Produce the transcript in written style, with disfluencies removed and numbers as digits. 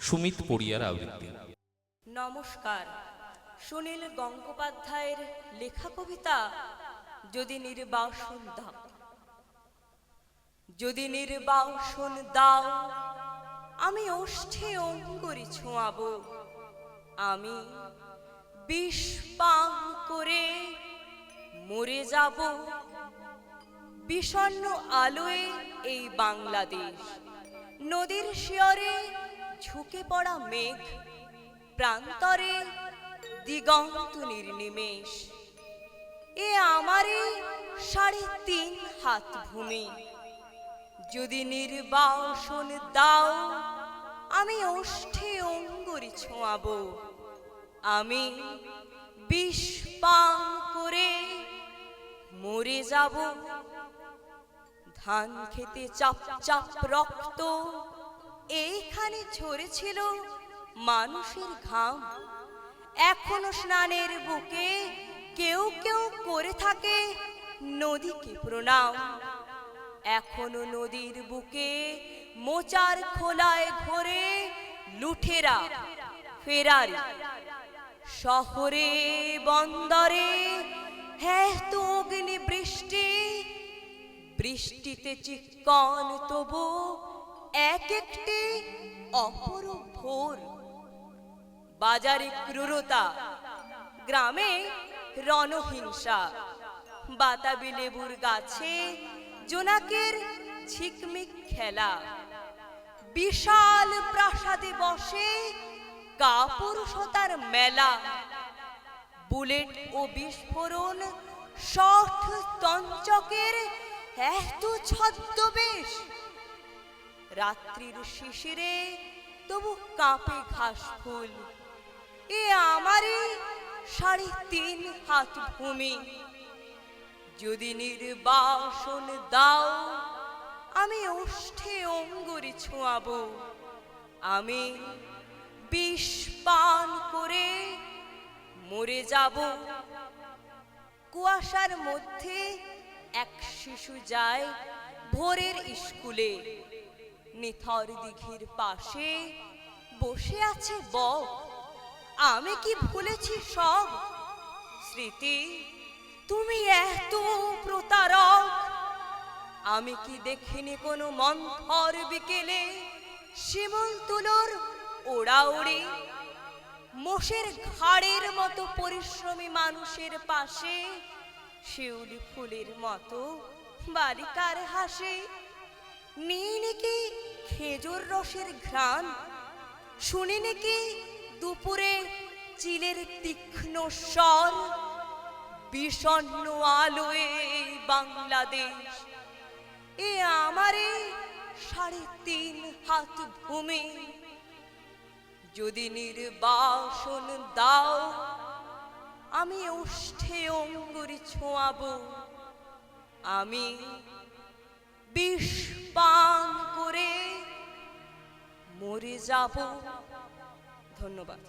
সুমিত পড়িয়ার আবৃত্তি। নমস্কার। সুনীল গঙ্গোপাধ্যায়ের লেখা কবিতা যদি নির্বাসন দাও। যদি নির্বাসন দাও, আমি ওষ্ঠে অঙ্গুরি ছোঁয়াবো। আমি বিষ পান করে মরে যাব। বিষণ্ণ আলোয় এই বাংলাদেশ, নদীর শিয়রে ঝুঁকে পড়া মেঘ, প্রান্তরে দিগন্ত নির্নিমেষ। এ আমারে ৩.৫ হাত ভূমি। যদি নির্বাসন দাও, আমি ওষ্ঠে অঙ্গুরি ছোঁয়াবো। আমি বিষ পান করে মরে যাব। ধান খেতে চাপ চাপ রক্ত, এইখানে ঝরেছিল মানুষের ঘাম। এখনো স্নানের বুকে কেউ কেউ করে থাকে নদীকে প্রণাম। এখনো নদীর বুকে মোচার খোলায় ঘোরে লুঠেরা ফেরারি। শহরে বন্দরে এত অগ্নি বৃষ্টি, বৃষ্টিতে চিক্কন তবু এক একটি অপরূপ ভোর। বাজারে ক্রূরতা, গ্রামে রণহিংসা। বাতাবি লেবুর গাছে জোনাকের ঝিকমিক খেলা। বিশাল প্রাসাদে বসে কাপুরুষতার মেলা। বুলেট ও বিস্ফোরণ, শট তঞ্চকের এত ছদ্মবেশ। রাত্রির শিশিরে তবু কাঁপে ঘাস ফুল। এ আমারই ৩.৫ হাত ভূমি। যদি নির্বাসন দাও, আমি ওষ্ঠে অঙ্গুরি ছোঁয়াবো। আমি বিষ পান করে মরে যাব। কুয়াশার মধ্যে এক শিশু যায় ভোরের স্কুলে। নিথর দিঘির পাশে বসে আছে বক। আমি কি ভুলেছি সব স্মৃতি? তুমি এত প্রতারক। আমি কি দেখিনি কোনো মন্থর বিকেলে শিমুল তুলোর ওড়াউড়ি? মোষের ঘাড়ের মতো পরিশ্রমী মানুষের পাশে শিউলি ফুলের মতো বালিকার হাসি। নিই নাকি খেজুর রসের ঘ্রাণ, শুনি নাকি দুপুরে চিলের তীক্ষ্ণ স্বর। বিষণ্ণ আলোয় বাংলাদেশ, এ আমারে ৩.৫ হাত ভূমি। যদি নির্বাসন দাও, আমি ওষ্ঠে অঙ্গুরি ছোঁয়াবো। আমি বিষ পান করে মরে যাব। ধন্যবাদ।